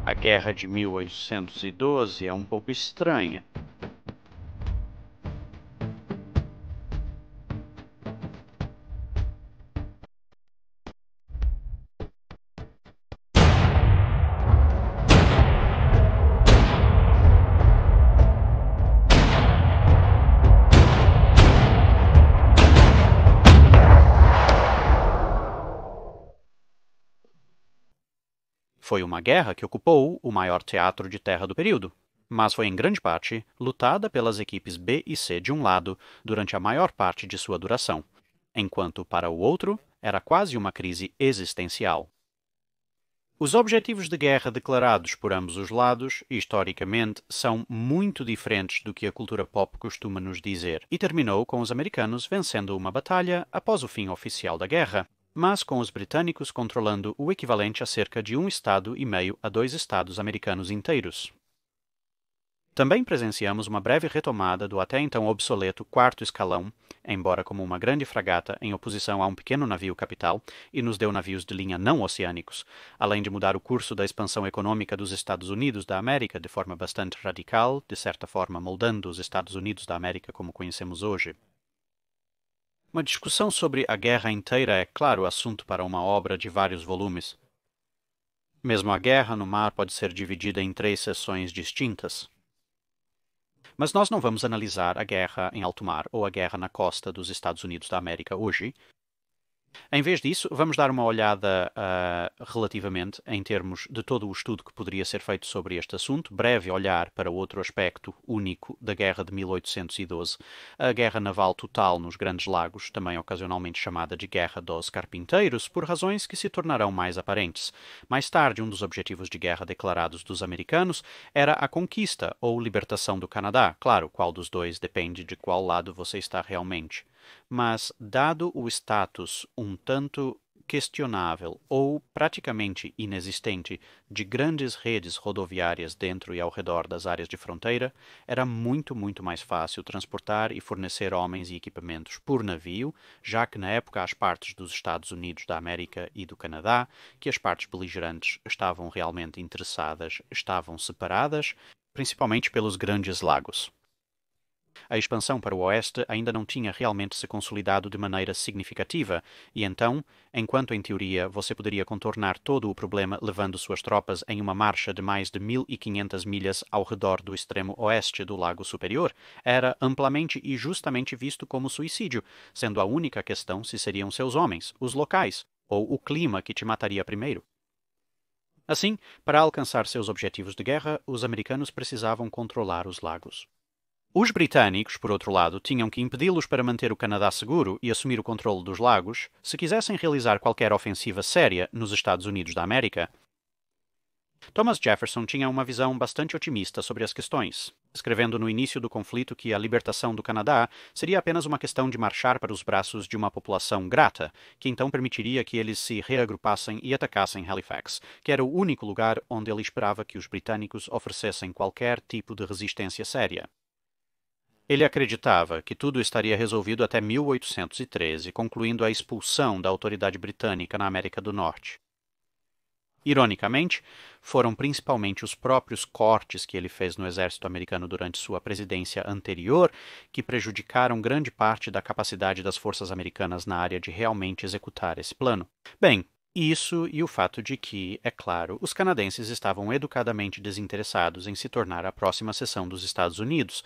A Guerra de 1812 é um pouco estranha. Foi uma guerra que ocupou o maior teatro de terra do período, mas foi em grande parte lutada pelas equipes B e C de um lado durante a maior parte de sua duração, enquanto para o outro era quase uma crise existencial. Os objetivos de guerra declarados por ambos os lados, historicamente, são muito diferentes do que a cultura pop costuma nos dizer, e terminou com os americanos vencendo uma batalha após o fim oficial da guerra, mas com os britânicos controlando o equivalente a cerca de 1,5 estado a 2 estados americanos inteiros. Também presenciamos uma breve retomada do até então obsoleto quarto escalão, embora como uma grande fragata em oposição a um pequeno navio capital, e nos deu navios de linha não oceânicos, além de mudar o curso da expansão econômica dos Estados Unidos da América de forma bastante radical, de certa forma moldando os Estados Unidos da América como conhecemos hoje. Uma discussão sobre a guerra inteira é, claro, assunto para uma obra de vários volumes. Mesmo a guerra no mar pode ser dividida em 3 seções distintas. Mas nós não vamos analisar a guerra em alto mar ou a guerra na costa dos Estados Unidos da América hoje. Em vez disso, vamos dar uma olhada relativamente, em termos de todo o estudo que poderia ser feito sobre este assunto, breve olhar para outro aspecto único da Guerra de 1812, a guerra naval total nos Grandes Lagos, também ocasionalmente chamada de Guerra dos Carpinteiros, por razões que se tornarão mais aparentes. Mais tarde, um dos objetivos de guerra declarados dos americanos era a conquista ou libertação do Canadá. Claro, qual dos dois depende de qual lado você está realmente. Mas, dado o status um tanto questionável ou praticamente inexistente de grandes redes rodoviárias dentro e ao redor das áreas de fronteira, era muito mais fácil transportar e fornecer homens e equipamentos por navio, já que na época as partes dos Estados Unidos da América e do Canadá, que as partes beligerantes estavam realmente interessadas, estavam separadas, principalmente pelos Grandes Lagos. A expansão para o oeste ainda não tinha realmente se consolidado de maneira significativa, e então, enquanto em teoria você poderia contornar todo o problema levando suas tropas em uma marcha de mais de 1.500 milhas ao redor do extremo oeste do Lago Superior, era amplamente e justamente visto como suicídio, sendo a única questão se seriam seus homens, os locais, ou o clima que te mataria primeiro. Assim, para alcançar seus objetivos de guerra, os americanos precisavam controlar os lagos. Os britânicos, por outro lado, tinham que impedi-los para manter o Canadá seguro e assumir o controle dos lagos se quisessem realizar qualquer ofensiva séria nos Estados Unidos da América. Thomas Jefferson tinha uma visão bastante otimista sobre as questões, escrevendo no início do conflito que a libertação do Canadá seria apenas uma questão de marchar para os braços de uma população grata, que então permitiria que eles se reagrupassem e atacassem Halifax, que era o único lugar onde ele esperava que os britânicos oferecessem qualquer tipo de resistência séria. Ele acreditava que tudo estaria resolvido até 1813, concluindo a expulsão da autoridade britânica na América do Norte. Ironicamente, foram principalmente os próprios cortes que ele fez no exército americano durante sua presidência anterior que prejudicaram grande parte da capacidade das forças americanas na área de realmente executar esse plano. Bem, isso e o fato de que, é claro, os canadenses estavam educadamente desinteressados em se tornar a próxima seção dos Estados Unidos.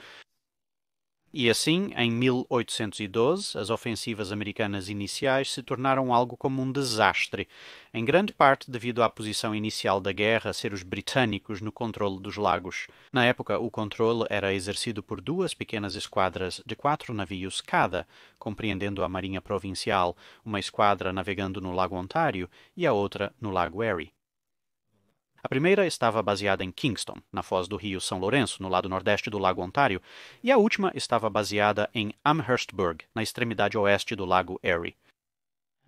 E assim, em 1812, as ofensivas americanas iniciais se tornaram algo como um desastre, em grande parte devido à posição inicial da guerra ser os britânicos no controle dos lagos. Na época, o controle era exercido por 2 pequenas esquadras de 4 navios cada, compreendendo a Marinha Provincial, uma esquadra navegando no Lago Ontário e a outra no Lago Erie. A primeira estava baseada em Kingston, na foz do rio São Lourenço, no lado nordeste do Lago Ontário, e a última estava baseada em Amherstburg, na extremidade oeste do Lago Erie.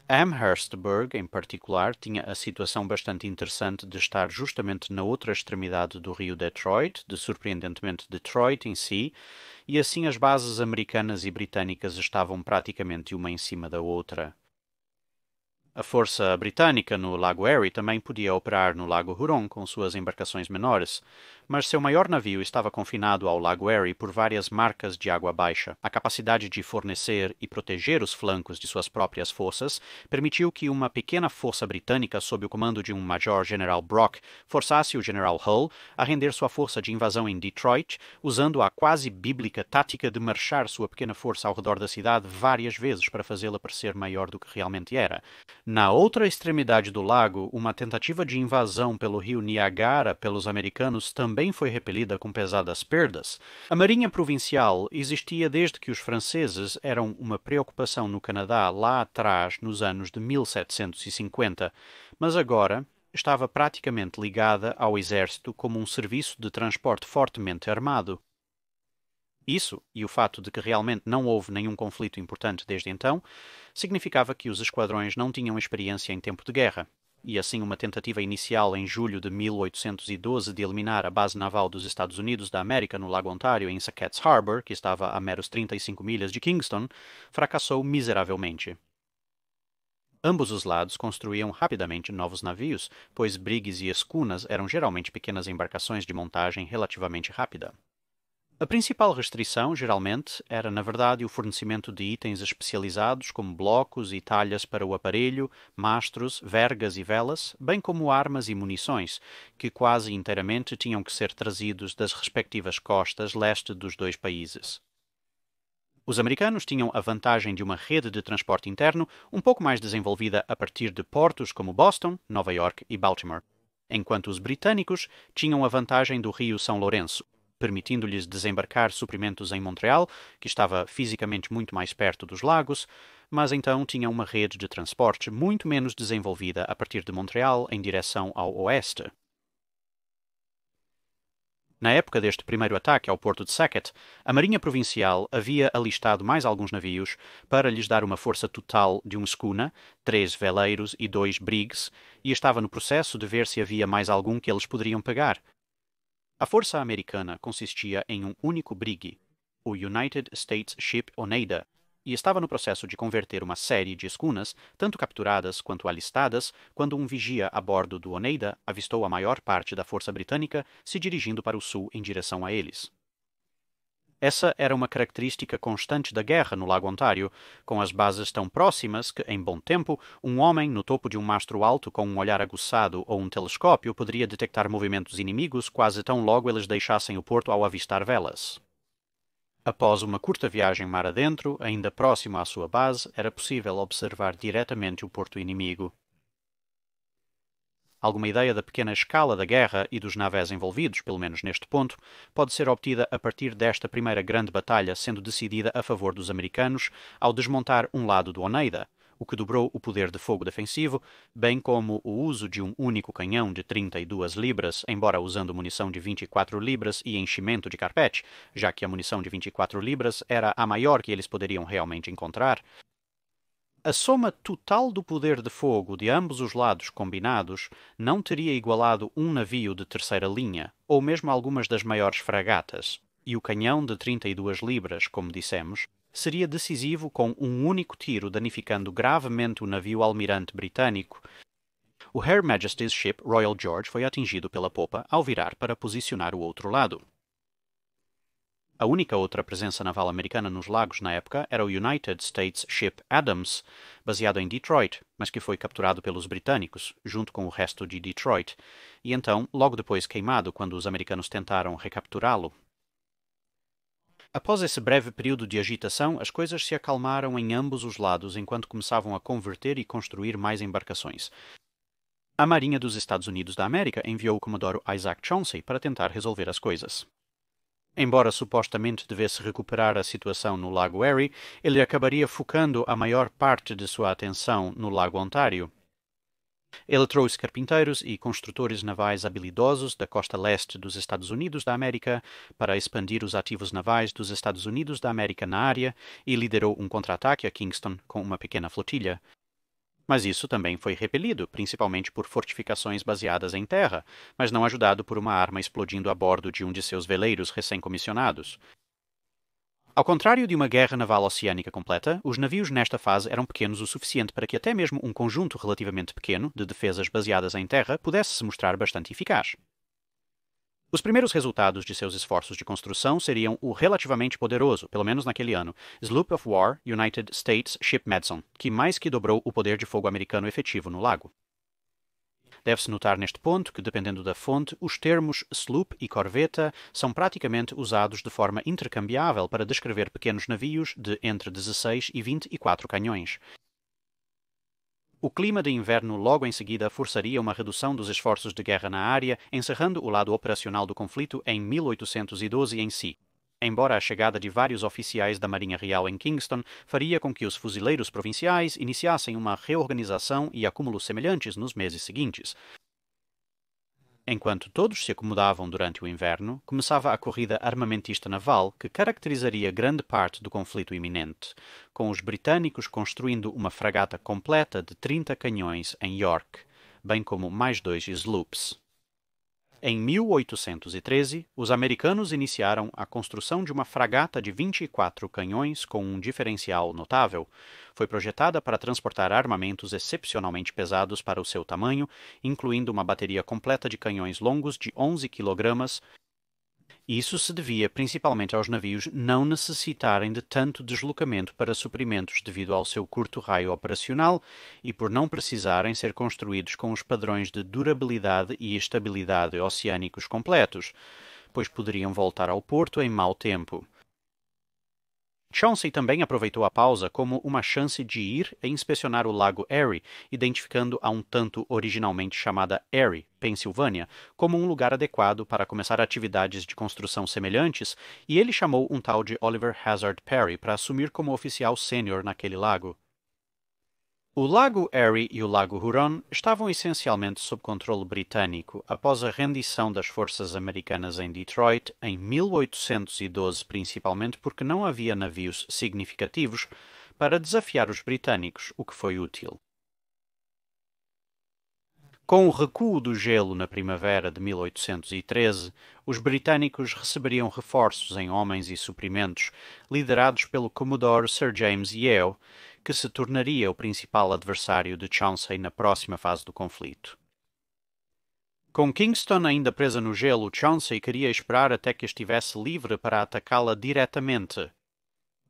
Amherstburg, em particular, tinha a situação bastante interessante de estar justamente na outra extremidade do rio Detroit, de surpreendentemente Detroit em si, e assim as bases americanas e britânicas estavam praticamente uma em cima da outra. A força britânica no Lago Erie também podia operar no Lago Huron com suas embarcações menores, mas seu maior navio estava confinado ao Lago Erie por várias marcas de água baixa. A capacidade de fornecer e proteger os flancos de suas próprias forças permitiu que uma pequena força britânica sob o comando de um Major-General Brock forçasse o General Hull a render sua força de invasão em Detroit, usando a quase bíblica tática de marchar sua pequena força ao redor da cidade várias vezes para fazê-la parecer maior do que realmente era. Na outra extremidade do lago, uma tentativa de invasão pelo rio Niagara pelos americanos também foi repelida com pesadas perdas. A Marinha Provincial existia desde que os franceses eram uma preocupação no Canadá lá atrás, nos anos de 1750, mas agora estava praticamente ligada ao exército como um serviço de transporte fortemente armado. Isso, e o fato de que realmente não houve nenhum conflito importante desde então, significava que os esquadrões não tinham experiência em tempo de guerra, e assim uma tentativa inicial em julho de 1812 de eliminar a base naval dos Estados Unidos da América no Lago Ontário em Sacketts Harbor, que estava a meros 35 milhas de Kingston, fracassou miseravelmente. Ambos os lados construíam rapidamente novos navios, pois brigs e escunas eram geralmente pequenas embarcações de montagem relativamente rápida. A principal restrição, geralmente, era, na verdade, o fornecimento de itens especializados como blocos e talhas para o aparelho, mastros, vergas e velas, bem como armas e munições, que quase inteiramente tinham que ser trazidos das respectivas costas leste dos dois países. Os americanos tinham a vantagem de uma rede de transporte interno um pouco mais desenvolvida a partir de portos como Boston, Nova York e Baltimore, enquanto os britânicos tinham a vantagem do rio São Lourenço, permitindo-lhes desembarcar suprimentos em Montreal, que estava fisicamente muito mais perto dos lagos, mas então tinha uma rede de transporte muito menos desenvolvida a partir de Montreal em direção ao oeste. Na época deste primeiro ataque ao porto de Sackett, a Marinha Provincial havia alistado mais alguns navios para lhes dar uma força total de um schooner, 3 veleiros e 2 brigs, e estava no processo de ver se havia mais algum que eles poderiam pegar. A força americana consistia em um único brig, o United States Ship Oneida, e estava no processo de converter uma série de escunas, tanto capturadas quanto alistadas, quando um vigia a bordo do Oneida avistou a maior parte da força britânica se dirigindo para o sul em direção a eles. Essa era uma característica constante da guerra no Lago Ontário, com as bases tão próximas que, em bom tempo, um homem no topo de um mastro alto com um olhar aguçado ou um telescópio poderia detectar movimentos inimigos quase tão logo eles deixassem o porto ao avistar velas. Após uma curta viagem mar adentro, ainda próximo à sua base, era possível observar diretamente o porto inimigo. Alguma ideia da pequena escala da guerra e dos navés envolvidos, pelo menos neste ponto, pode ser obtida a partir desta primeira grande batalha sendo decidida a favor dos americanos ao desmontar um lado do Oneida, o que dobrou o poder de fogo defensivo, bem como o uso de um único canhão de 32 libras, embora usando munição de 24 libras e enchimento de carpete, já que a munição de 24 libras era a maior que eles poderiam realmente encontrar. A soma total do poder de fogo de ambos os lados combinados não teria igualado um navio de terceira linha, ou mesmo algumas das maiores fragatas, e o canhão de 32 libras, como dissemos, seria decisivo com um único tiro danificando gravemente o navio almirante britânico. O Her Majesty's Ship Royal George foi atingido pela popa ao virar para posicionar o outro lado. A única outra presença naval americana nos lagos na época era o United States Ship Adams, baseado em Detroit, mas que foi capturado pelos britânicos, junto com o resto de Detroit, e então logo depois queimado quando os americanos tentaram recapturá-lo. Após esse breve período de agitação, as coisas se acalmaram em ambos os lados enquanto começavam a converter e construir mais embarcações. A Marinha dos Estados Unidos da América enviou o Comodoro Isaac Chauncey para tentar resolver as coisas. Embora supostamente devesse recuperar a situação no Lago Erie, ele acabaria focando a maior parte de sua atenção no Lago Ontário. Ele trouxe carpinteiros e construtores navais habilidosos da costa leste dos Estados Unidos da América para expandir os ativos navais dos Estados Unidos da América na área e liderou um contra-ataque a Kingston com uma pequena flotilha. Mas isso também foi repelido, principalmente por fortificações baseadas em terra, mas não ajudado por uma arma explodindo a bordo de um de seus veleiros recém-comissionados. Ao contrário de uma guerra naval oceânica completa, os navios nesta fase eram pequenos o suficiente para que até mesmo um conjunto relativamente pequeno de defesas baseadas em terra pudesse se mostrar bastante eficaz. Os primeiros resultados de seus esforços de construção seriam o relativamente poderoso, pelo menos naquele ano, Sloop of War United States Ship Madison, que mais que dobrou o poder de fogo americano efetivo no lago. Deve-se notar neste ponto que, dependendo da fonte, os termos sloop e corveta são praticamente usados de forma intercambiável para descrever pequenos navios de entre 16 e 24 canhões. O clima de inverno logo em seguida forçaria uma redução dos esforços de guerra na área, encerrando o lado operacional do conflito em 1812 em si. Embora a chegada de vários oficiais da Marinha Real em Kingston faria com que os fuzileiros provinciais iniciassem uma reorganização e acúmulos semelhantes nos meses seguintes. Enquanto todos se acomodavam durante o inverno, começava a corrida armamentista naval que caracterizaria grande parte do conflito iminente, com os britânicos construindo uma fragata completa de 30 canhões em York, bem como mais 2 sloops. Em 1813, os americanos iniciaram a construção de uma fragata de 24 canhões com um diferencial notável. Foi projetada para transportar armamentos excepcionalmente pesados para o seu tamanho, incluindo uma bateria completa de canhões longos de 11 kg. Isso se devia principalmente aos navios não necessitarem de tanto deslocamento para suprimentos devido ao seu curto raio operacional e por não precisarem ser construídos com os padrões de durabilidade e estabilidade oceânicos completos, pois poderiam voltar ao porto em mau tempo. Chauncey também aproveitou a pausa como uma chance de ir e inspecionar o lago Erie, identificando a um tanto originalmente chamada Erie, Pensilvânia, como um lugar adequado para começar atividades de construção semelhantes, e ele chamou um tal de Oliver Hazard Perry para assumir como oficial sênior naquele lago. O lago Erie e o lago Huron estavam essencialmente sob controle britânico após a rendição das forças americanas em Detroit em 1812, principalmente porque não havia navios significativos para desafiar os britânicos, o que foi útil. Com o recuo do gelo na primavera de 1813, os britânicos receberiam reforços em homens e suprimentos, liderados pelo Commodore Sir James Yeo, que se tornaria o principal adversário de Chauncey na próxima fase do conflito. Com Kingston ainda presa no gelo, Chauncey queria esperar até que estivesse livre para atacá-la diretamente.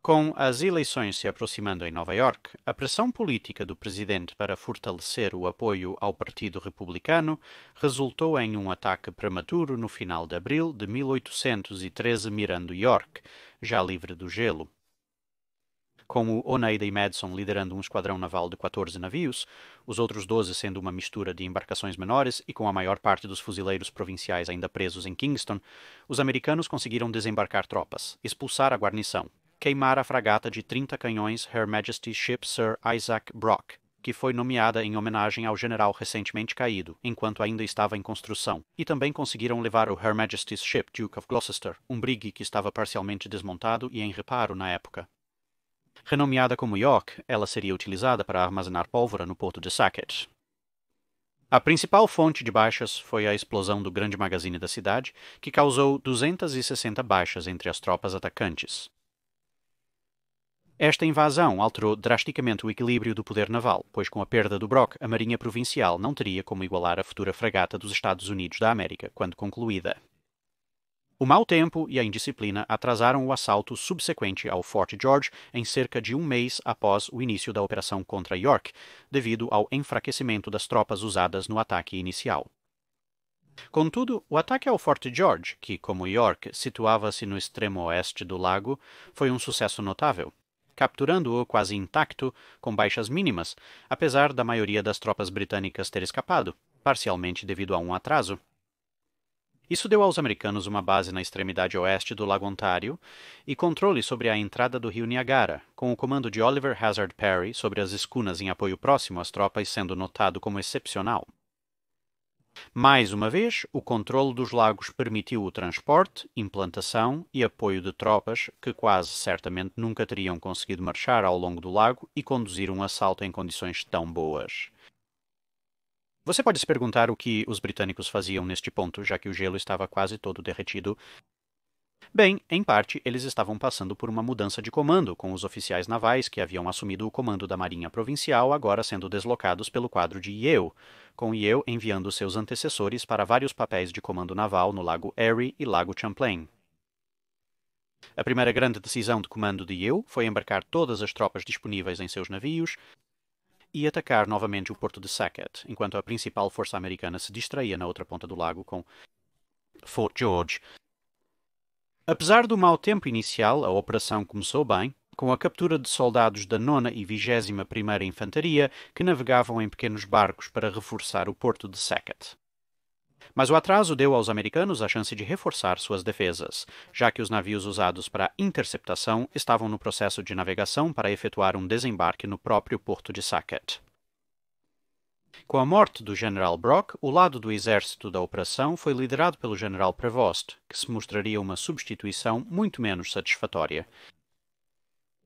Com as eleições se aproximando em Nova York, a pressão política do presidente para fortalecer o apoio ao Partido Republicano resultou em um ataque prematuro no final de abril de 1813 mirando York, já livre do gelo. Com o Oneida e Madison liderando um esquadrão naval de 14 navios, os outros 12 sendo uma mistura de embarcações menores e com a maior parte dos fuzileiros provinciais ainda presos em Kingston, os americanos conseguiram desembarcar tropas, expulsar a guarnição, queimar a fragata de 30 canhões Her Majesty's Ship Sir Isaac Brock, que foi nomeada em homenagem ao general recentemente caído, enquanto ainda estava em construção, e também conseguiram levar o Her Majesty's Ship Duke of Gloucester, um brig que estava parcialmente desmontado e em reparo na época. Renomeada como York, ela seria utilizada para armazenar pólvora no porto de Sackett. A principal fonte de baixas foi a explosão do grande magazine da cidade, que causou 260 baixas entre as tropas atacantes. Esta invasão alterou drasticamente o equilíbrio do poder naval, pois com a perda do Brock, a Marinha Provincial não teria como igualar a futura fragata dos Estados Unidos da América, quando concluída. O mau tempo e a indisciplina atrasaram o assalto subsequente ao Fort George em cerca de um mês após o início da operação contra York, devido ao enfraquecimento das tropas usadas no ataque inicial. Contudo, o ataque ao Fort George, que, como York, situava-se no extremo oeste do lago, foi um sucesso notável, capturando-o quase intacto, com baixas mínimas, apesar da maioria das tropas britânicas ter escapado, parcialmente devido a um atraso. Isso deu aos americanos uma base na extremidade oeste do Lago Ontário e controle sobre a entrada do rio Niagara, com o comando de Oliver Hazard Perry sobre as escunas em apoio próximo às tropas sendo notado como excepcional. Mais uma vez, o controle dos lagos permitiu o transporte, implantação e apoio de tropas que quase certamente nunca teriam conseguido marchar ao longo do lago e conduzir um assalto em condições tão boas. Você pode se perguntar o que os britânicos faziam neste ponto, já que o gelo estava quase todo derretido. Bem, em parte, eles estavam passando por uma mudança de comando, com os oficiais navais que haviam assumido o comando da Marinha Provincial agora sendo deslocados pelo quadro de Yeo, com Yeo enviando seus antecessores para vários papéis de comando naval no Lago Erie e Lago Champlain. A primeira grande decisão de comando de Yeo foi embarcar todas as tropas disponíveis em seus navios e atacar novamente o porto de Sackett, enquanto a principal força americana se distraía na outra ponta do lago com Fort George. Apesar do mau tempo inicial, a operação começou bem, com a captura de soldados da 9ª e 21ª Infantaria que navegavam em pequenos barcos para reforçar o porto de Sackett. Mas o atraso deu aos americanos a chance de reforçar suas defesas, já que os navios usados para interceptação estavam no processo de navegação para efetuar um desembarque no próprio porto de Sackett. Com a morte do General Brock, o lado do exército da operação foi liderado pelo General Prevost, que se mostraria uma substituição muito menos satisfatória.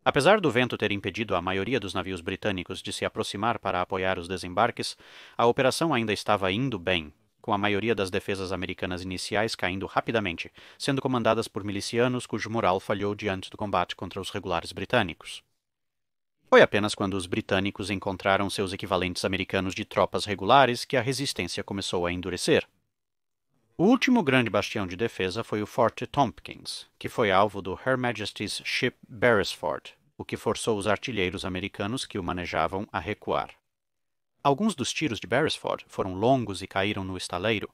Apesar do vento ter impedido a maioria dos navios britânicos de se aproximar para apoiar os desembarques, a operação ainda estava indo bem, com a maioria das defesas americanas iniciais caindo rapidamente, sendo comandadas por milicianos cujo moral falhou diante do combate contra os regulares britânicos. Foi apenas quando os britânicos encontraram seus equivalentes americanos de tropas regulares que a resistência começou a endurecer. O último grande bastião de defesa foi o Fort Tompkins, que foi alvo do Her Majesty's Ship Beresford, o que forçou os artilheiros americanos que o manejavam a recuar. Alguns dos tiros de Beresford foram longos e caíram no estaleiro.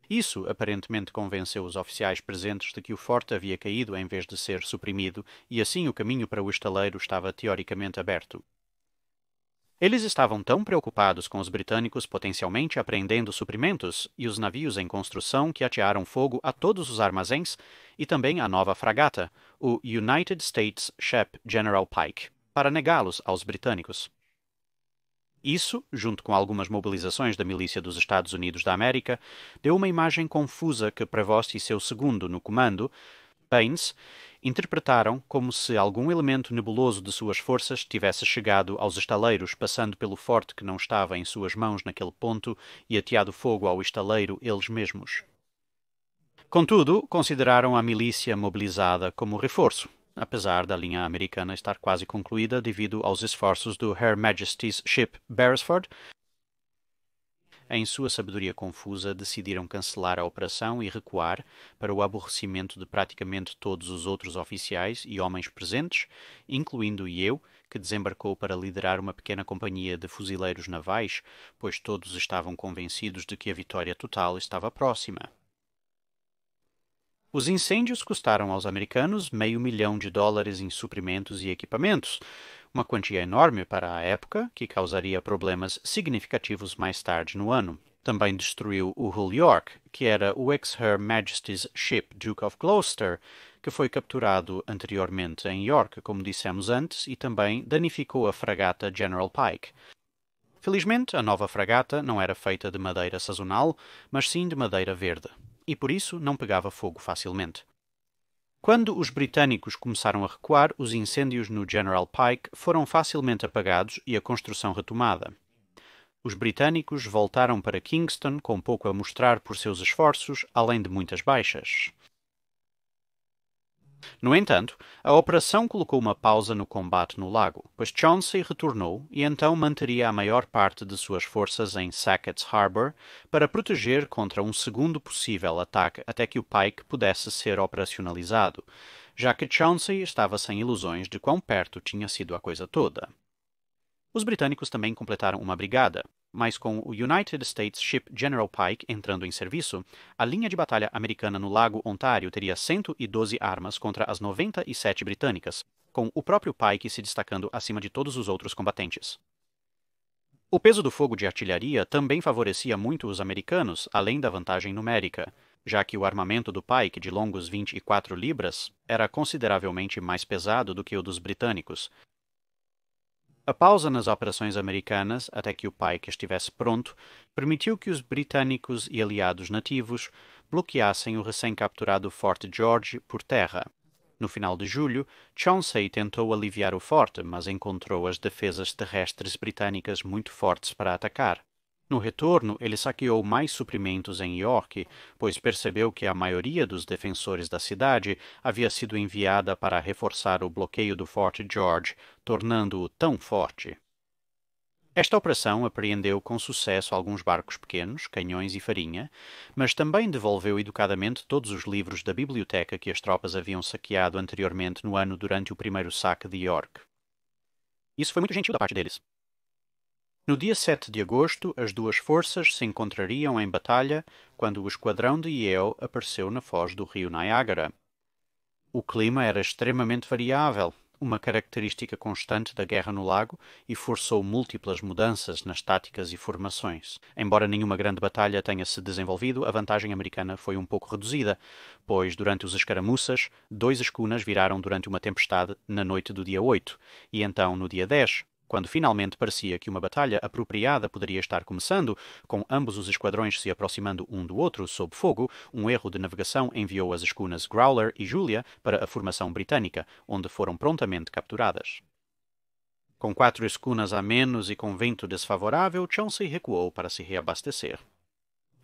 Isso aparentemente convenceu os oficiais presentes de que o forte havia caído em vez de ser suprimido, e assim o caminho para o estaleiro estava teoricamente aberto. Eles estavam tão preocupados com os britânicos potencialmente apreendendo suprimentos e os navios em construção que atearam fogo a todos os armazéns e também à nova fragata, o United States Ship General Pike, para negá-los aos britânicos. Isso, junto com algumas mobilizações da milícia dos Estados Unidos da América, deu uma imagem confusa que Prevost e seu segundo no comando, Baines, interpretaram como se algum elemento nebuloso de suas forças tivesse chegado aos estaleiros, passando pelo forte que não estava em suas mãos naquele ponto e ateado fogo ao estaleiro eles mesmos. Contudo, consideraram a milícia mobilizada como reforço, apesar da linha americana estar quase concluída devido aos esforços do Her Majesty's Ship Beresford. Em sua sabedoria confusa, decidiram cancelar a operação e recuar, para o aborrecimento de praticamente todos os outros oficiais e homens presentes, incluindo eu, que desembarcou para liderar uma pequena companhia de fuzileiros navais, pois todos estavam convencidos de que a vitória total estava próxima. Os incêndios custaram aos americanos $500 milhão em suprimentos e equipamentos, uma quantia enorme para a época, que causaria problemas significativos mais tarde no ano. Também destruiu o Hull York, que era o ex-Her Majesty's Ship Duke of Gloucester, que foi capturado anteriormente em York, como dissemos antes, e também danificou a fragata General Pike. Felizmente, a nova fragata não era feita de madeira sazonal, mas sim de madeira verde, e por isso não pegava fogo facilmente. Quando os britânicos começaram a recuar, os incêndios no General Pike foram facilmente apagados e a construção retomada. Os britânicos voltaram para Kingston com pouco a mostrar por seus esforços, além de muitas baixas. No entanto, a operação colocou uma pausa no combate no lago, pois Chauncey retornou e então manteria a maior parte de suas forças em Sackett Harbor para proteger contra um segundo possível ataque até que o Pike pudesse ser operacionalizado, já que Chauncey estava sem ilusões de quão perto tinha sido a coisa toda. Os britânicos também completaram uma brigada, mas com o United States Ship General Pike entrando em serviço, a linha de batalha americana no Lago Ontário teria 112 armas contra as 97 britânicas, com o próprio Pike se destacando acima de todos os outros combatentes. O peso do fogo de artilharia também favorecia muito os americanos, além da vantagem numérica, já que o armamento do Pike de longos 24 libras era consideravelmente mais pesado do que o dos britânicos. A pausa nas operações americanas, até que o Pike estivesse pronto, permitiu que os britânicos e aliados nativos bloqueassem o recém-capturado Fort George por terra. No final de julho, Chauncey tentou aliviar o forte, mas encontrou as defesas terrestres britânicas muito fortes para atacar. No retorno, ele saqueou mais suprimentos em York, pois percebeu que a maioria dos defensores da cidade havia sido enviada para reforçar o bloqueio do Fort George, tornando-o tão forte. Esta operação apreendeu com sucesso alguns barcos pequenos, canhões e farinha, mas também devolveu educadamente todos os livros da biblioteca que as tropas haviam saqueado anteriormente no ano durante o primeiro saque de York. Isso foi muito gentil da parte deles. No dia 7 de agosto, as duas forças se encontrariam em batalha quando o esquadrão de Yeo apareceu na foz do rio Niágara. O clima era extremamente variável, uma característica constante da guerra no lago, e forçou múltiplas mudanças nas táticas e formações. Embora nenhuma grande batalha tenha se desenvolvido, a vantagem americana foi um pouco reduzida, pois durante os escaramuças, 2 escunas viraram durante uma tempestade na noite do dia 8, e então no dia 10, quando finalmente parecia que uma batalha apropriada poderia estar começando, com ambos os esquadrões se aproximando um do outro sob fogo, um erro de navegação enviou as escunas Growler e Julia para a formação britânica, onde foram prontamente capturadas. Com 4 escunas a menos e com vento desfavorável, Chauncey recuou para se reabastecer.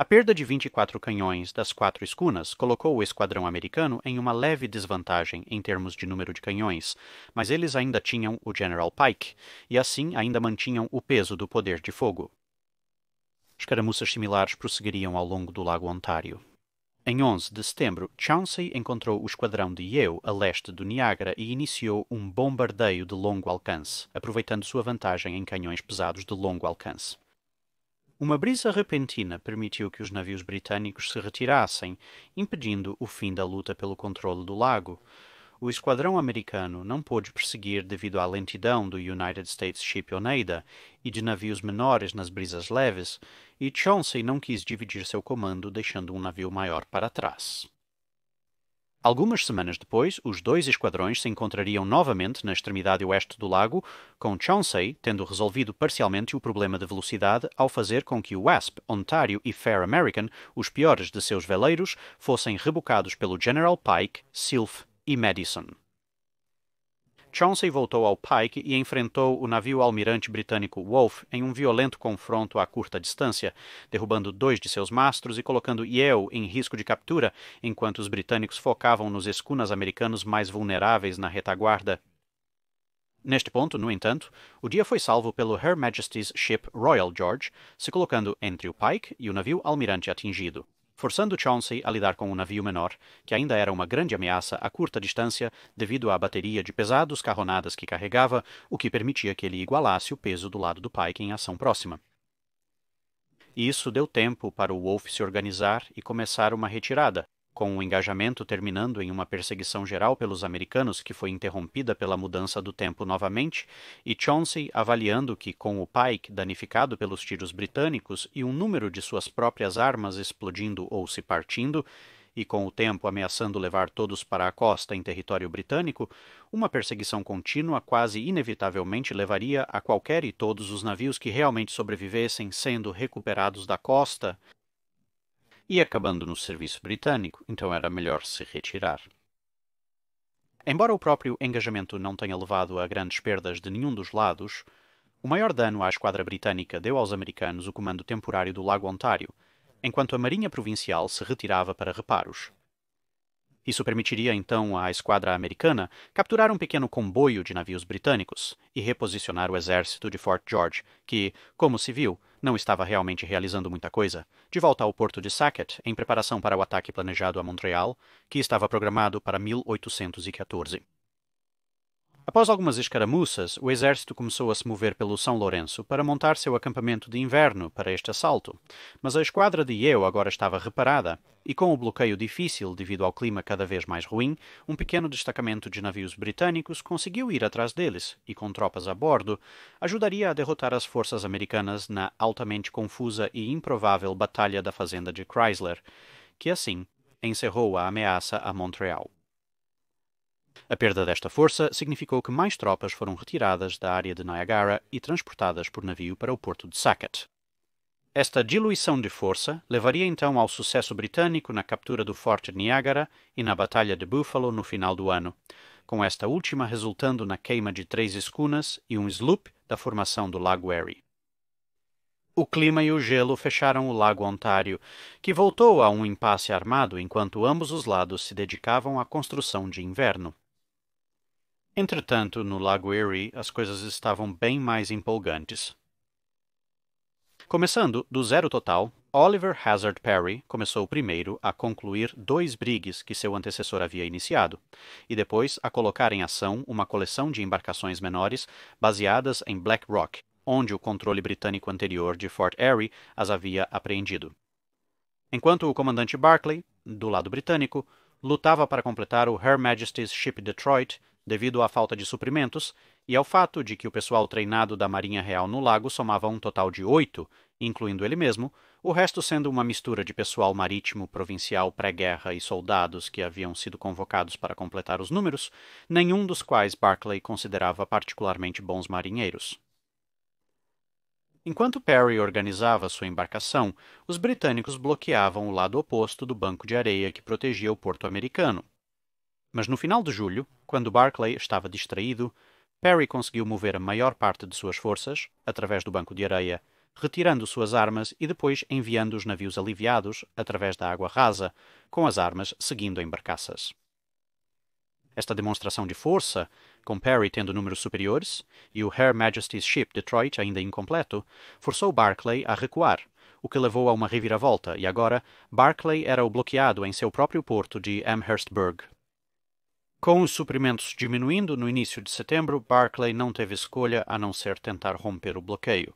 A perda de 24 canhões das 4 escunas colocou o esquadrão americano em uma leve desvantagem em termos de número de canhões, mas eles ainda tinham o General Pike, e assim ainda mantinham o peso do poder de fogo. Escaramuças similares prosseguiriam ao longo do Lago Ontário. Em 11 de setembro, Chauncey encontrou o esquadrão de Yeo a leste do Niágara e iniciou um bombardeio de longo alcance, aproveitando sua vantagem em canhões pesados de longo alcance. Uma brisa repentina permitiu que os navios britânicos se retirassem, impedindo o fim da luta pelo controle do lago. O esquadrão americano não pôde prosseguir devido à lentidão do United States Ship Oneida e de navios menores nas brisas leves, e Chauncey não quis dividir seu comando, deixando um navio maior para trás. Algumas semanas depois, os 2 esquadrões se encontrariam novamente na extremidade oeste do lago, com Chauncey tendo resolvido parcialmente o problema de velocidade ao fazer com que o Wasp, Ontario e Fair American, os piores de seus veleiros, fossem rebocados pelo General Pike, Sylph e Madison. Chauncey voltou ao Pike e enfrentou o navio almirante britânico Wolfe em um violento confronto a curta distância, derrubando 2 de seus mastros e colocando Yeo em risco de captura, enquanto os britânicos focavam nos escunas americanos mais vulneráveis na retaguarda. Neste ponto, no entanto, o dia foi salvo pelo Her Majesty's Ship Royal George, se colocando entre o Pike e o navio almirante atingido, forçando Chauncey a lidar com um navio menor, que ainda era uma grande ameaça a curta distância devido à bateria de pesados carronadas que carregava, o que permitia que ele igualasse o peso do lado do Pike em ação próxima. Isso deu tempo para o Wolfe se organizar e começar uma retirada, com o engajamento terminando em uma perseguição geral pelos americanos que foi interrompida pela mudança do tempo novamente, e Chauncey avaliando que, com o Pike danificado pelos tiros britânicos e um número de suas próprias armas explodindo ou se partindo, e com o tempo ameaçando levar todos para a costa em território britânico, uma perseguição contínua quase inevitavelmente levaria a qualquer e todos os navios que realmente sobrevivessem sendo recuperados da costa e acabando no serviço britânico, então era melhor se retirar. Embora o próprio engajamento não tenha levado a grandes perdas de nenhum dos lados, o maior dano à esquadra britânica deu aos americanos o comando temporário do Lago Ontário, enquanto a Marinha Provincial se retirava para reparos. Isso permitiria então à esquadra americana capturar um pequeno comboio de navios britânicos e reposicionar o exército de Fort George, que, como se viu, não estava realmente realizando muita coisa, de volta ao porto de Sackett em preparação para o ataque planejado a Montreal, que estava programado para 1814. Após algumas escaramuças, o exército começou a se mover pelo São Lourenço para montar seu acampamento de inverno para este assalto, mas a esquadra de Yeo agora estava reparada, e com o bloqueio difícil devido ao clima cada vez mais ruim, um pequeno destacamento de navios britânicos conseguiu ir atrás deles, e com tropas a bordo, ajudaria a derrotar as forças americanas na altamente confusa e improvável Batalha da Fazenda de Chrysler, que assim encerrou a ameaça a Montreal. A perda desta força significou que mais tropas foram retiradas da área de Niagara e transportadas por navio para o porto de Sackett. Esta diluição de força levaria então ao sucesso britânico na captura do Forte Niagara e na Batalha de Buffalo no final do ano, com esta última resultando na queima de 3 escunas e um sloop da formação do Lago Erie. O clima e o gelo fecharam o Lago Ontário, que voltou a um impasse armado enquanto ambos os lados se dedicavam à construção de inverno. Entretanto, no Lago Erie, as coisas estavam bem mais empolgantes. Começando do zero total, Oliver Hazard Perry começou primeiro a concluir 2 brigues que seu antecessor havia iniciado, e depois a colocar em ação uma coleção de embarcações menores baseadas em Black Rock, onde o controle britânico anterior de Fort Erie as havia apreendido. Enquanto o comandante Barclay, do lado britânico, lutava para completar o Her Majesty's Ship Detroit devido à falta de suprimentos e ao fato de que o pessoal treinado da Marinha Real no lago somava um total de 8, incluindo ele mesmo, o resto sendo uma mistura de pessoal marítimo provincial pré-guerra e soldados que haviam sido convocados para completar os números, nenhum dos quais Barclay considerava particularmente bons marinheiros. Enquanto Perry organizava sua embarcação, os britânicos bloqueavam o lado oposto do banco de areia que protegia o porto americano. Mas no final de julho, quando Barclay estava distraído, Perry conseguiu mover a maior parte de suas forças, através do banco de areia, retirando suas armas e depois enviando os navios aliviados através da água rasa, com as armas seguindo em barcaças. Esta demonstração de força, com Perry tendo números superiores e o Her Majesty's Ship Detroit ainda incompleto, forçou Barclay a recuar, o que levou a uma reviravolta, e agora Barclay era o bloqueado em seu próprio porto de Amherstburg. Com os suprimentos diminuindo no início de setembro, Barclay não teve escolha a não ser tentar romper o bloqueio.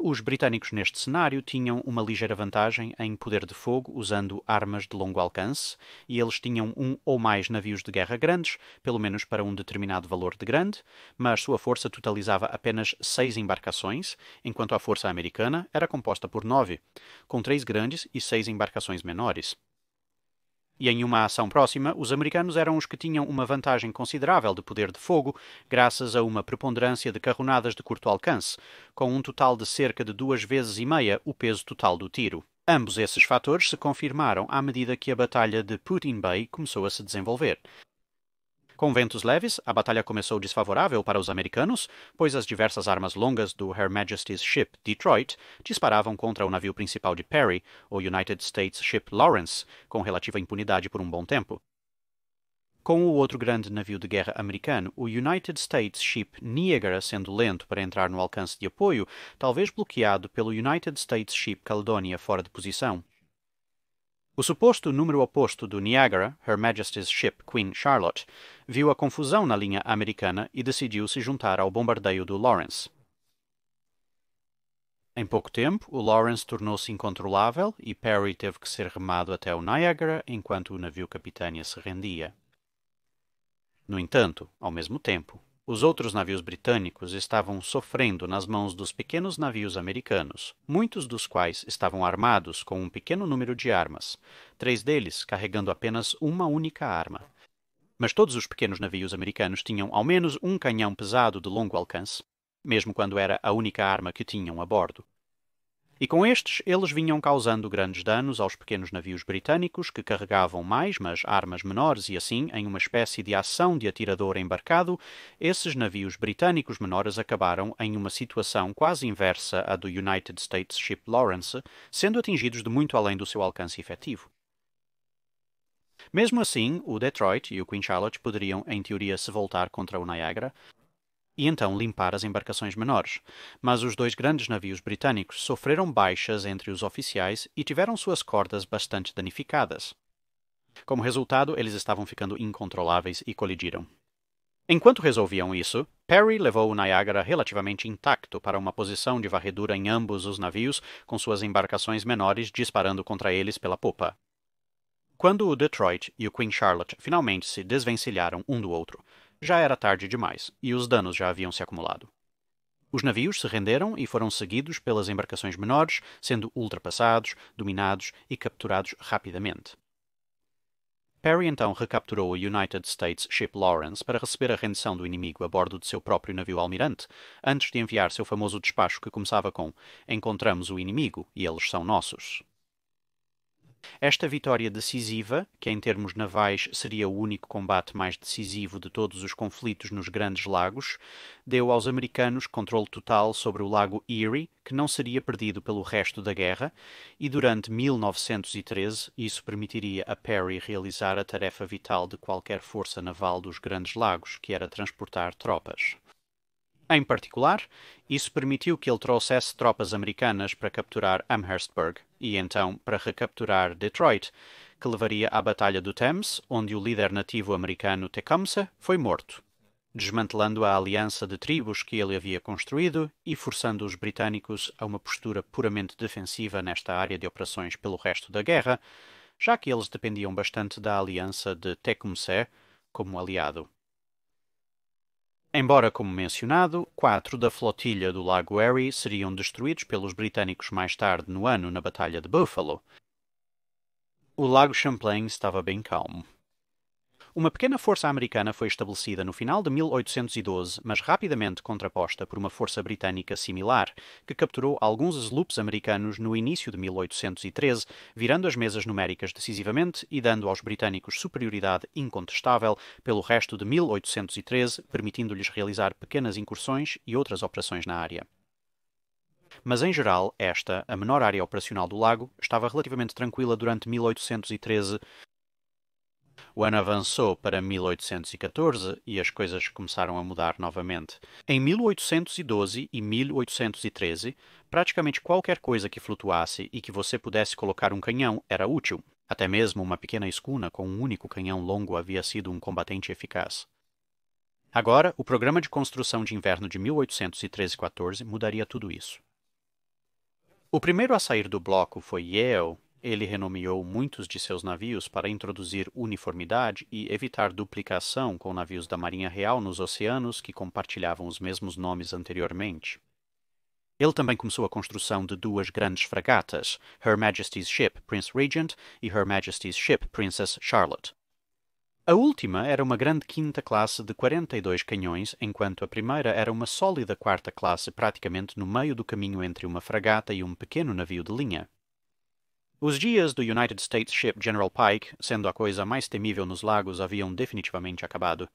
Os britânicos neste cenário tinham uma ligeira vantagem em poder de fogo usando armas de longo alcance, e eles tinham um ou mais navios de guerra grandes, pelo menos para um determinado valor de grande, mas sua força totalizava apenas 6 embarcações, enquanto a força americana era composta por 9, com 3 grandes e 6 embarcações menores. E em uma ação próxima, os americanos eram os que tinham uma vantagem considerável de poder de fogo, graças a uma preponderância de carronadas de curto alcance, com um total de cerca de 2,5 vezes o peso total do tiro. Ambos esses fatores se confirmaram à medida que a Batalha de Put-in Bay começou a se desenvolver. Com ventos leves, a batalha começou desfavorável para os americanos, pois as diversas armas longas do Her Majesty's Ship Detroit disparavam contra o navio principal de Perry, o United States Ship Lawrence, com relativa impunidade por um bom tempo. Com o outro grande navio de guerra americano, o United States Ship Niagara, sendo lento para entrar no alcance de apoio, talvez bloqueado pelo United States Ship Caledonia fora de posição. O suposto número oposto do Niagara, Her Majesty's Ship Queen Charlotte, viu a confusão na linha americana e decidiu se juntar ao bombardeio do Lawrence. Em pouco tempo, o Lawrence tornou-se incontrolável e Perry teve que ser remado até o Niagara enquanto o navio capitânia se rendia. No entanto, ao mesmo tempo, os outros navios britânicos estavam sofrendo nas mãos dos pequenos navios americanos, muitos dos quais estavam armados com um pequeno número de armas, 3 deles carregando apenas uma única arma. Mas todos os pequenos navios americanos tinham ao menos um canhão pesado de longo alcance, mesmo quando era a única arma que tinham a bordo. E com estes, eles vinham causando grandes danos aos pequenos navios britânicos que carregavam mais, mas armas menores, e assim, em uma espécie de ação de atirador embarcado, esses navios britânicos menores acabaram em uma situação quase inversa à do United States Ship Lawrence, sendo atingidos de muito além do seu alcance efetivo. Mesmo assim, o Detroit e o Queen Charlotte poderiam, em teoria, se voltar contra o Niagara e então limpar as embarcações menores, mas os 2 grandes navios britânicos sofreram baixas entre os oficiais e tiveram suas cordas bastante danificadas. Como resultado, eles estavam ficando incontroláveis e colidiram. Enquanto resolviam isso, Perry levou o Niagara relativamente intacto para uma posição de varredura em ambos os navios, com suas embarcações menores disparando contra eles pela popa. Quando o Detroit e o Queen Charlotte finalmente se desvencilharam um do outro, já era tarde demais, e os danos já haviam se acumulado. Os navios se renderam e foram seguidos pelas embarcações menores, sendo ultrapassados, dominados e capturados rapidamente. Perry então recapturou o United States Ship Lawrence para receber a rendição do inimigo a bordo de seu próprio navio almirante, antes de enviar seu famoso despacho que começava com "Encontramos o inimigo e eles são nossos". Esta vitória decisiva, que em termos navais seria o único combate mais decisivo de todos os conflitos nos Grandes Lagos, deu aos americanos controle total sobre o lago Erie, que não seria perdido pelo resto da guerra, e durante 1913 isso permitiria a Perry realizar a tarefa vital de qualquer força naval dos Grandes Lagos, que era transportar tropas. Em particular, isso permitiu que ele trouxesse tropas americanas para capturar Amherstburg e então para recapturar Detroit, que levaria à Batalha do Thames, onde o líder nativo americano Tecumseh foi morto, desmantelando a aliança de tribos que ele havia construído e forçando os britânicos a uma postura puramente defensiva nesta área de operações pelo resto da guerra, já que eles dependiam bastante da aliança de Tecumseh como aliado. Embora, como mencionado, 4 da flotilha do Lago Erie seriam destruídos pelos britânicos mais tarde no ano na Batalha de Buffalo, o Lago Champlain estava bem calmo. Uma pequena força americana foi estabelecida no final de 1812, mas rapidamente contraposta por uma força britânica similar, que capturou alguns sloops americanos no início de 1813, virando as mesas numéricas decisivamente e dando aos britânicos superioridade incontestável pelo resto de 1813, permitindo-lhes realizar pequenas incursões e outras operações na área. Mas, em geral, esta, a menor área operacional do lago, estava relativamente tranquila durante 1813. O ano avançou para 1814 e as coisas começaram a mudar novamente. Em 1812 e 1813, praticamente qualquer coisa que flutuasse e que você pudesse colocar um canhão era útil. Até mesmo uma pequena escuna com um único canhão longo havia sido um combatente eficaz. Agora, o programa de construção de inverno de 1813-14 mudaria tudo isso. O primeiro a sair do bloco foi Yeo. Ele renomeou muitos de seus navios para introduzir uniformidade e evitar duplicação com navios da Marinha Real nos oceanos que compartilhavam os mesmos nomes anteriormente. Ele também começou a construção de 2 grandes fragatas, Her Majesty's Ship Prince Regent e Her Majesty's Ship Princess Charlotte. A última era uma grande quinta classe de 42 canhões, enquanto a primeira era uma sólida quarta classe praticamente no meio do caminho entre uma fragata e um pequeno navio de linha. Os dias do United States Ship General Pike, sendo a coisa mais temível nos lagos, haviam definitivamente acabado.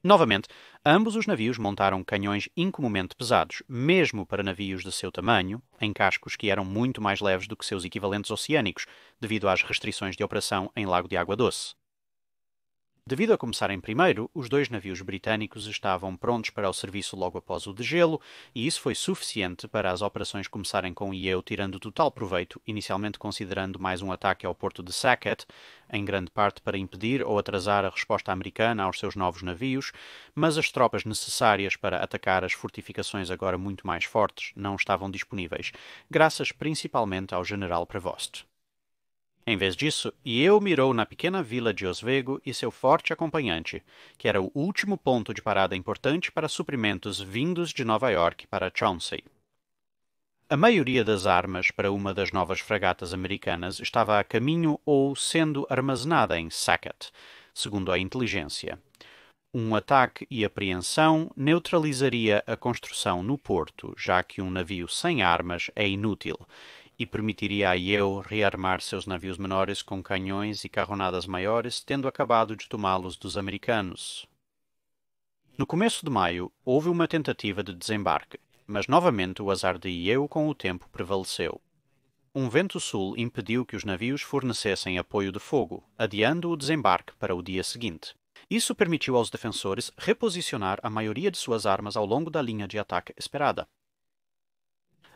Novamente, ambos os navios montaram canhões incomumente pesados, mesmo para navios de seu tamanho, em cascos que eram muito mais leves do que seus equivalentes oceânicos, devido às restrições de operação em lago de água doce. Devido a começarem primeiro, os 2 navios britânicos estavam prontos para o serviço logo após o degelo, e isso foi suficiente para as operações começarem com Yeo tirando total proveito, inicialmente considerando mais um ataque ao porto de Sackett, em grande parte para impedir ou atrasar a resposta americana aos seus novos navios, mas as tropas necessárias para atacar as fortificações agora muito mais fortes não estavam disponíveis, graças principalmente ao general Prevost. Em vez disso, Yeo mirou na pequena vila de Oswego e seu forte acompanhante, que era o último ponto de parada importante para suprimentos vindos de Nova York para Chauncey. A maioria das armas para uma das novas fragatas americanas estava a caminho ou sendo armazenada em Sackett, segundo a inteligência. Um ataque e apreensão neutralizaria a construção no porto, já que um navio sem armas é inútil, e permitiria a Yeo rearmar seus navios menores com canhões e carronadas maiores, tendo acabado de tomá-los dos americanos. No começo de maio, houve uma tentativa de desembarque, mas novamente o azar de Yeo com o tempo prevaleceu. Um vento sul impediu que os navios fornecessem apoio de fogo, adiando o desembarque para o dia seguinte. Isso permitiu aos defensores reposicionar a maioria de suas armas ao longo da linha de ataque esperada.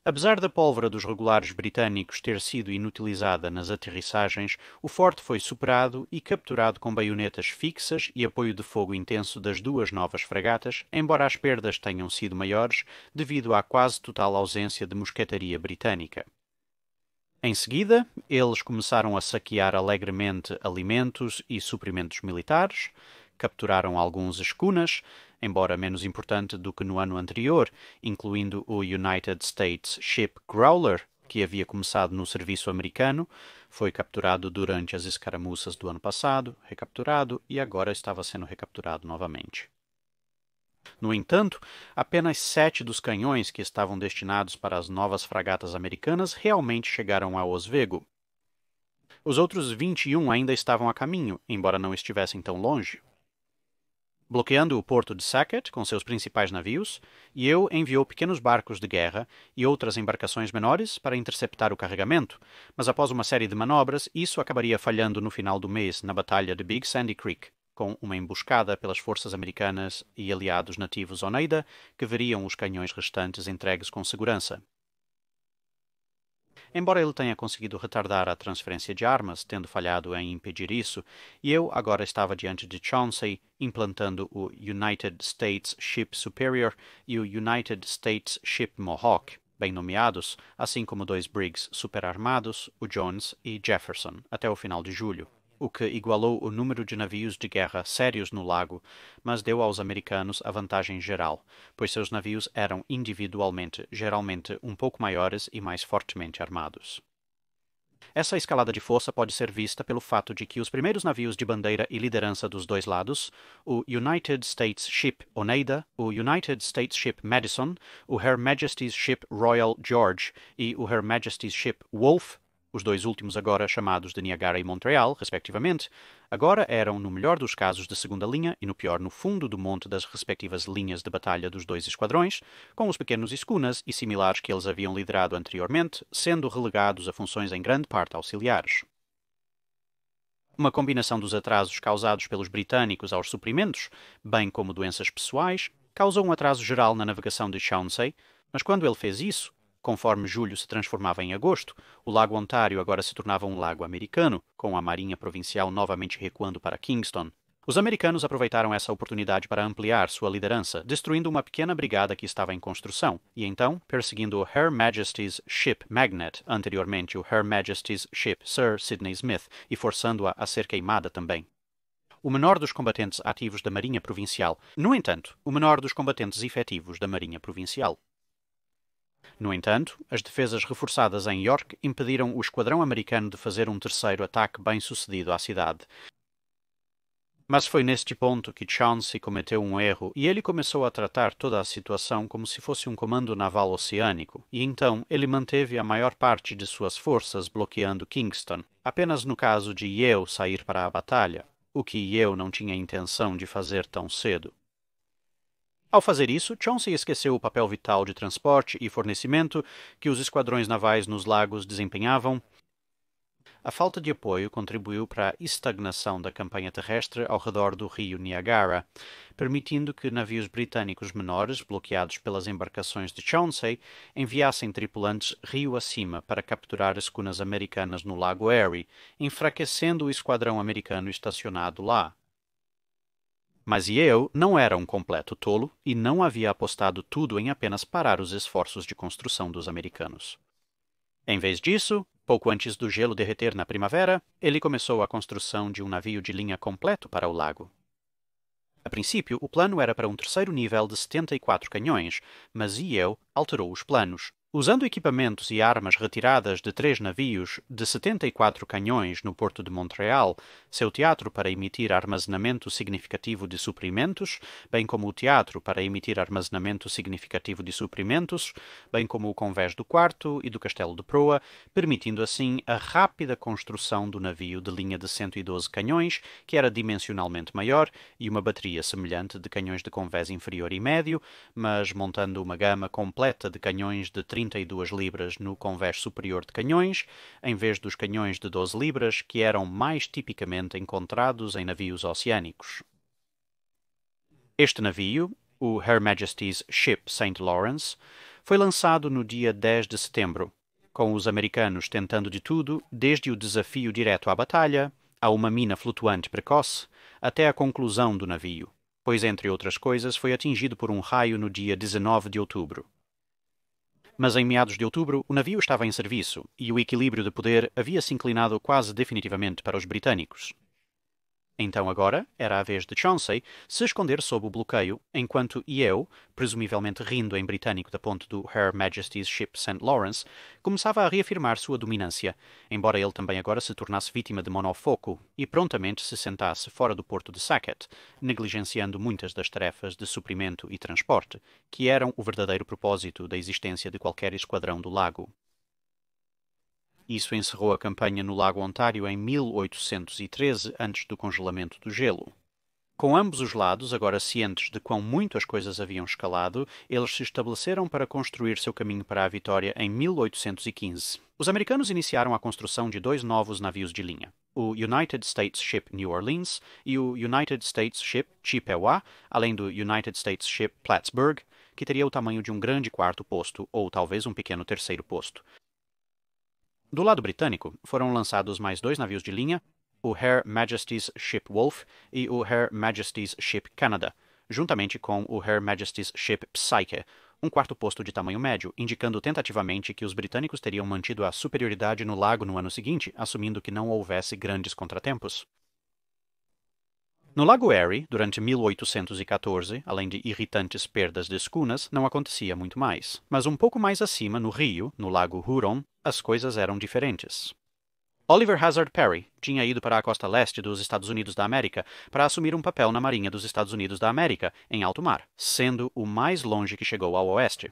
Apesar da pólvora dos regulares britânicos ter sido inutilizada nas aterrissagens, o forte foi superado e capturado com baionetas fixas e apoio de fogo intenso das 2 novas fragatas, embora as perdas tenham sido maiores devido à quase total ausência de mosquetaria britânica. Em seguida, eles começaram a saquear alegremente alimentos e suprimentos militares, capturaram alguns escunas, embora menos importante do que no ano anterior, incluindo o United States Ship Growler, que havia começado no serviço americano, foi capturado durante as escaramuças do ano passado, recapturado e agora estava sendo recapturado novamente. No entanto, apenas 7 dos canhões que estavam destinados para as novas fragatas americanas realmente chegaram a Oswego. Os outros 21 ainda estavam a caminho, embora não estivessem tão longe. Bloqueando o porto de Sackett com seus principais navios, Yeo enviou pequenos barcos de guerra e outras embarcações menores para interceptar o carregamento, mas após uma série de manobras, isso acabaria falhando no final do mês na Batalha de Big Sandy Creek, com uma emboscada pelas forças americanas e aliados nativos Oneida, que veriam os canhões restantes entregues com segurança. Embora ele tenha conseguido retardar a transferência de armas, tendo falhado em impedir isso, Yeo agora estava diante de Chauncey, implantando o United States Ship Superior e o United States Ship Mohawk, bem nomeados, assim como 2 brigs superarmados, o Jones e Jefferson, até o final de julho, o que igualou o número de navios de guerra sérios no lago, mas deu aos americanos a vantagem geral, pois seus navios eram individualmente, geralmente um pouco maiores e mais fortemente armados. Essa escalada de força pode ser vista pelo fato de que os primeiros navios de bandeira e liderança dos dois lados, o United States Ship Oneida, o United States Ship Madison, o Her Majesty's Ship Royal George e o Her Majesty's Ship Wolfe, os dois últimos agora chamados de Niagara e Montreal, respectivamente, agora eram, no melhor dos casos, de segunda linha e no pior, no fundo do monte das respectivas linhas de batalha dos dois esquadrões, com os pequenos escunas e similares que eles haviam liderado anteriormente, sendo relegados a funções em grande parte auxiliares. Uma combinação dos atrasos causados pelos britânicos aos suprimentos, bem como doenças pessoais, causou um atraso geral na navegação de Chauncey, mas quando ele fez isso, conforme julho se transformava em agosto, o Lago Ontário agora se tornava um lago americano, com a Marinha Provincial novamente recuando para Kingston. Os americanos aproveitaram essa oportunidade para ampliar sua liderança, destruindo uma pequena brigada que estava em construção, e então perseguindo o Her Majesty's Ship Magnet, anteriormente o Her Majesty's Ship Sir Sidney Smith, e forçando-a a ser queimada também. O menor dos combatentes ativos da Marinha Provincial, no entanto, o menor dos combatentes efetivos da Marinha Provincial. No entanto, as defesas reforçadas em York impediram o esquadrão americano de fazer um terceiro ataque bem-sucedido à cidade. Mas foi neste ponto que Chauncey cometeu um erro e ele começou a tratar toda a situação como se fosse um comando naval oceânico, e então ele manteve a maior parte de suas forças bloqueando Kingston, apenas no caso de Yeo sair para a batalha, o que Yeo não tinha intenção de fazer tão cedo. Ao fazer isso, Chauncey esqueceu o papel vital de transporte e fornecimento que os esquadrões navais nos lagos desempenhavam. A falta de apoio contribuiu para a estagnação da campanha terrestre ao redor do rio Niagara, permitindo que navios britânicos menores, bloqueados pelas embarcações de Chauncey, enviassem tripulantes rio acima para capturar escunas americanas no Lago Erie, enfraquecendo o esquadrão americano estacionado lá. Mas Yeo não era um completo tolo e não havia apostado tudo em apenas parar os esforços de construção dos americanos. Em vez disso, pouco antes do gelo derreter na primavera, ele começou a construção de um navio de linha completo para o lago. A princípio, o plano era para um terceiro nível de 74 canhões, mas Yeo alterou os planos. Usando equipamentos e armas retiradas de 3 navios de 74 canhões no porto de Montreal, seu teatro para emitir armazenamento significativo de suprimentos, bem como o teatro para emitir armazenamento significativo de suprimentos, bem como o convés do quarto e do castelo de proa, permitindo assim a rápida construção do navio de linha de 112 canhões, que era dimensionalmente maior, e uma bateria semelhante de canhões de convés inferior e médio, mas montando uma gama completa de canhões de 32 libras no convés superior de canhões, em vez dos canhões de 12 libras que eram mais tipicamente encontrados em navios oceânicos. Este navio, o Her Majesty's Ship St. Lawrence, foi lançado no dia 10 de setembro, com os americanos tentando de tudo, desde o desafio direto à batalha, a uma mina flutuante precoce, até a conclusão do navio, pois, entre outras coisas, foi atingido por um raio no dia 19 de outubro. Mas em meados de outubro, o navio estava em serviço e o equilíbrio de poder havia se inclinado quase definitivamente para os britânicos. Então agora era a vez de Chauncey se esconder sob o bloqueio, enquanto Yeo, presumivelmente rindo em britânico da ponte do Her Majesty's Ship St. Lawrence, começava a reafirmar sua dominância, embora ele também agora se tornasse vítima de monofoco e prontamente se sentasse fora do porto de Sackett, negligenciando muitas das tarefas de suprimento e transporte, que eram o verdadeiro propósito da existência de qualquer esquadrão do lago. Isso encerrou a campanha no Lago Ontário em 1813, antes do congelamento do gelo. Com ambos os lados agora cientes de quão muito as coisas haviam escalado, eles se estabeleceram para construir seu caminho para a vitória em 1815. Os americanos iniciaram a construção de 2 novos navios de linha, o United States Ship New Orleans e o United States Ship Chippewa, além do United States Ship Plattsburgh, que teria o tamanho de um grande quarto posto ou talvez um pequeno terceiro posto. Do lado britânico, foram lançados mais 2 navios de linha, o Her Majesty's Ship Wolf e o Her Majesty's Ship Canada, juntamente com o Her Majesty's Ship Psyche, um quarto posto de tamanho médio, indicando tentativamente que os britânicos teriam mantido a superioridade no lago no ano seguinte, assumindo que não houvesse grandes contratempos. No Lago Erie, durante 1814, além de irritantes perdas de escunas, não acontecia muito mais. Mas um pouco mais acima, no rio, no Lago Huron, as coisas eram diferentes. Oliver Hazard Perry tinha ido para a costa leste dos Estados Unidos da América para assumir um papel na Marinha dos Estados Unidos da América, em alto mar, sendo o mais longe que chegou ao oeste.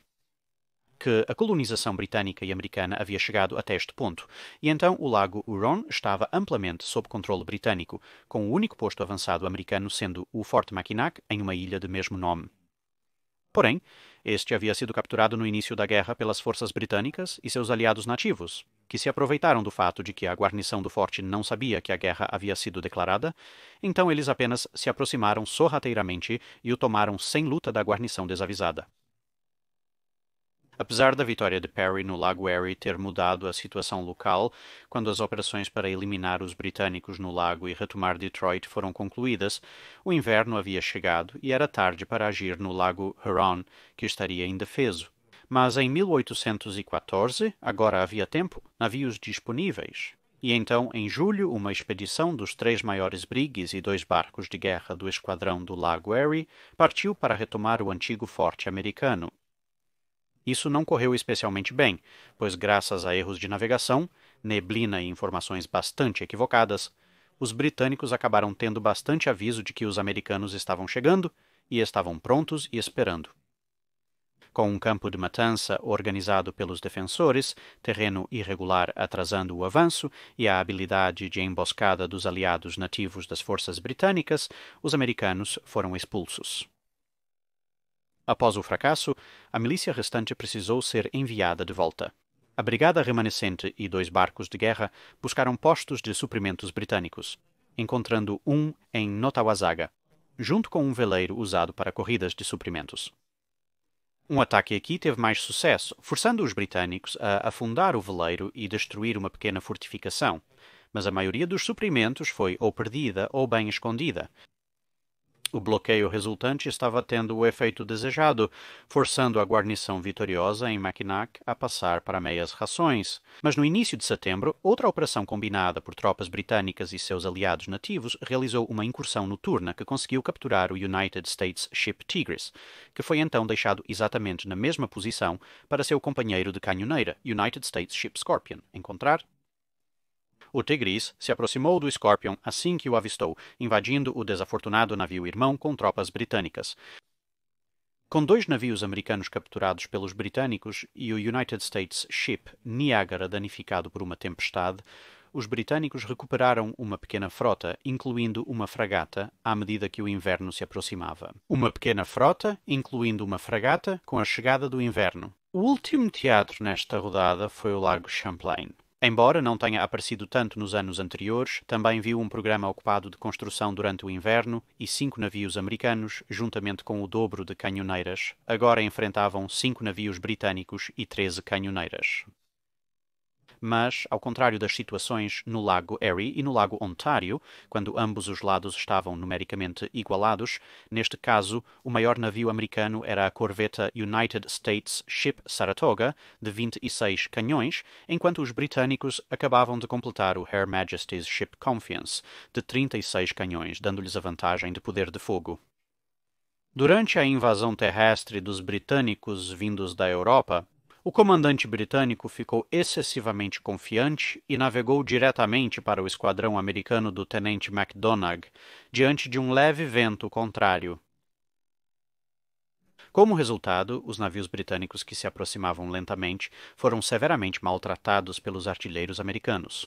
Que a colonização britânica e americana havia chegado até este ponto, e então o Lago Huron estava amplamente sob controle britânico, com o único posto avançado americano sendo o Fort Mackinac, em uma ilha de mesmo nome. Porém, este havia sido capturado no início da guerra pelas forças britânicas e seus aliados nativos, que se aproveitaram do fato de que a guarnição do forte não sabia que a guerra havia sido declarada, então eles apenas se aproximaram sorrateiramente e o tomaram sem luta da guarnição desavisada. Apesar da vitória de Perry no Lago Erie ter mudado a situação local, quando as operações para eliminar os britânicos no lago e retomar Detroit foram concluídas, o inverno havia chegado e era tarde para agir no Lago Huron, que estaria indefeso. Mas em 1814, agora havia tempo, navios disponíveis. E então, em julho, uma expedição dos 3 maiores brigues e 2 barcos de guerra do esquadrão do Lago Erie partiu para retomar o antigo forte americano. Isso não correu especialmente bem, pois graças a erros de navegação, neblina e informações bastante equivocadas, os britânicos acabaram tendo bastante aviso de que os americanos estavam chegando e estavam prontos e esperando. Com um campo de matança organizado pelos defensores, terreno irregular atrasando o avanço e a habilidade de emboscada dos aliados nativos das forças britânicas, os americanos foram expulsos. Após o fracasso, a milícia restante precisou ser enviada de volta. A brigada remanescente e 2 barcos de guerra buscaram postos de suprimentos britânicos, encontrando um em Nottawasaga, junto com um veleiro usado para corridas de suprimentos. Um ataque aqui teve mais sucesso, forçando os britânicos a afundar o veleiro e destruir uma pequena fortificação, mas a maioria dos suprimentos foi ou perdida ou bem escondida. O bloqueio resultante estava tendo o efeito desejado, forçando a guarnição vitoriosa em Mackinac a passar para meias rações. Mas no início de setembro, outra operação combinada por tropas britânicas e seus aliados nativos realizou uma incursão noturna que conseguiu capturar o United States Ship Tigris, que foi então deixado exatamente na mesma posição para seu companheiro de canhoneira, United States Ship Scorpion, encontrar. O Tigris se aproximou do Scorpion assim que o avistou, invadindo o desafortunado navio-irmão com tropas britânicas. Com 2 navios americanos capturados pelos britânicos e o United States Ship Niagara danificado por uma tempestade, os britânicos recuperaram uma pequena frota, incluindo uma fragata, à medida que o inverno se aproximava. Uma pequena frota, incluindo uma fragata, com a chegada do inverno. O último teatro nesta rodada foi o Lago Champlain. Embora não tenha aparecido tanto nos anos anteriores, também viu um programa ocupado de construção durante o inverno e 5 navios americanos, juntamente com o dobro de canhoneiras, agora enfrentavam 5 navios britânicos e 13 canhoneiras. Mas, ao contrário das situações no Lago Erie e no Lago Ontário, quando ambos os lados estavam numericamente igualados, neste caso, o maior navio americano era a corveta United States Ship Saratoga, de 26 canhões, enquanto os britânicos acabavam de completar o Her Majesty's Ship Confiance, de 36 canhões, dando-lhes a vantagem de poder de fogo. Durante a invasão terrestre dos britânicos vindos da Europa, o comandante britânico ficou excessivamente confiante e navegou diretamente para o esquadrão americano do tenente MacDonagh, diante de um leve vento contrário. Como resultado, os navios britânicos que se aproximavam lentamente foram severamente maltratados pelos artilheiros americanos.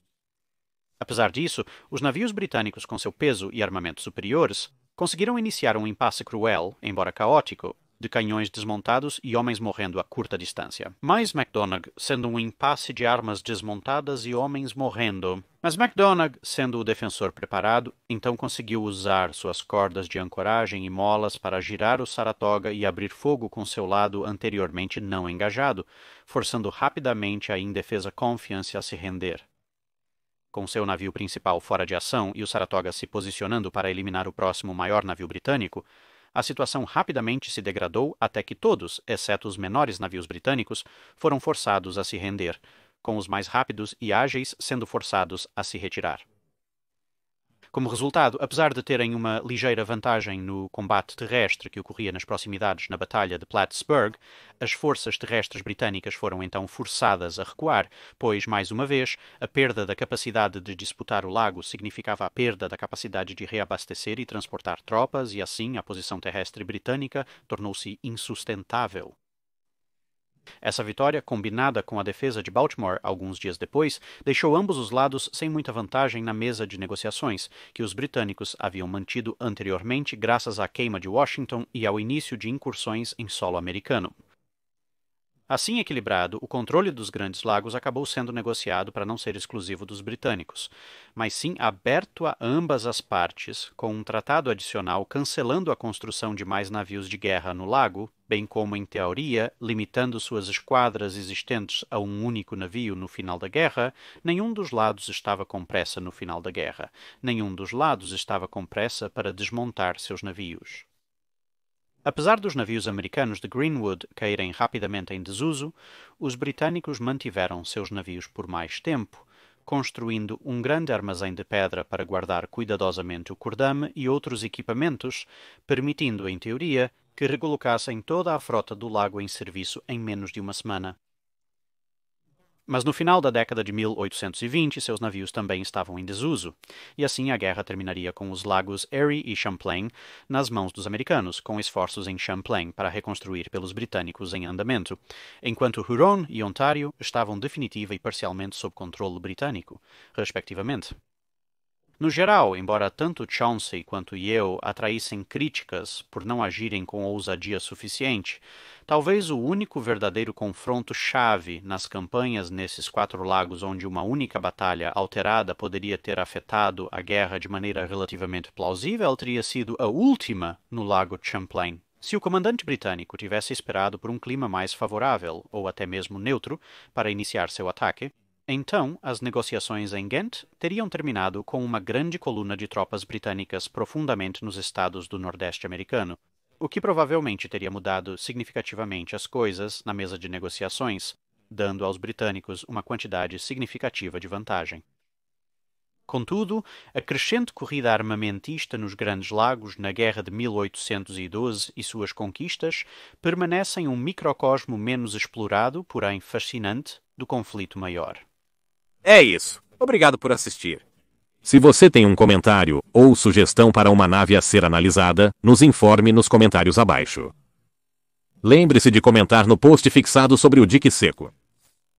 Apesar disso, os navios britânicos com seu peso e armamento superiores conseguiram iniciar um impasse cruel, embora caótico, de canhões desmontados e homens morrendo a curta distância. Mais MacDonagh sendo um impasse de armas desmontadas e homens morrendo. Mas MacDonagh, sendo o defensor preparado, então conseguiu usar suas cordas de ancoragem e molas para girar o Saratoga e abrir fogo com seu lado anteriormente não engajado, forçando rapidamente a indefesa Confiance a se render. Com seu navio principal fora de ação e o Saratoga se posicionando para eliminar o próximo maior navio britânico, a situação rapidamente se degradou até que todos, exceto os menores navios britânicos, foram forçados a se render, com os mais rápidos e ágeis sendo forçados a se retirar. Como resultado, apesar de terem uma ligeira vantagem no combate terrestre que ocorria nas proximidades na Batalha de Plattsburgh, as forças terrestres britânicas foram então forçadas a recuar, pois, mais uma vez, a perda da capacidade de disputar o lago significava a perda da capacidade de reabastecer e transportar tropas, e assim a posição terrestre britânica tornou-se insustentável. Essa vitória, combinada com a defesa de Baltimore alguns dias depois, deixou ambos os lados sem muita vantagem na mesa de negociações, que os britânicos haviam mantido anteriormente graças à queima de Washington e ao início de incursões em solo americano. Assim equilibrado, o controle dos Grandes Lagos acabou sendo negociado para não ser exclusivo dos britânicos, mas sim aberto a ambas as partes, com um tratado adicional cancelando a construção de mais navios de guerra no lago, bem como, em teoria, limitando suas esquadras existentes a um único navio no final da guerra. Nenhum dos lados estava com pressa no final da guerra. Nenhum dos lados estava com pressa para desmontar seus navios. Apesar dos navios americanos de Greenwood caírem rapidamente em desuso, os britânicos mantiveram seus navios por mais tempo, construindo um grande armazém de pedra para guardar cuidadosamente o cordame e outros equipamentos, permitindo, em teoria, que recolocassem toda a frota do lago em serviço em menos de uma semana. Mas no final da década de 1820, seus navios também estavam em desuso, e assim a guerra terminaria com os lagos Erie e Champlain nas mãos dos americanos, com esforços em Champlain para reconstruir pelos britânicos em andamento, enquanto Huron e Ontário estavam definitiva e parcialmente sob controle britânico, respectivamente. No geral, embora tanto Chauncey quanto Yeo atraíssem críticas por não agirem com ousadia suficiente, talvez o único verdadeiro confronto-chave nas campanhas nesses 4 lagos onde uma única batalha alterada poderia ter afetado a guerra de maneira relativamente plausível teria sido a última no lago Champlain. Se o comandante britânico tivesse esperado por um clima mais favorável, ou até mesmo neutro, para iniciar seu ataque, então, as negociações em Ghent teriam terminado com uma grande coluna de tropas britânicas profundamente nos estados do Nordeste americano, o que provavelmente teria mudado significativamente as coisas na mesa de negociações, dando aos britânicos uma quantidade significativa de vantagem. Contudo, a crescente corrida armamentista nos Grandes Lagos na Guerra de 1812 e suas conquistas permanecem um microcosmo menos explorado, porém fascinante, do conflito maior. É isso. Obrigado por assistir. Se você tem um comentário ou sugestão para uma nave a ser analisada, nos informe nos comentários abaixo. Lembre-se de comentar no post fixado sobre o dique seco.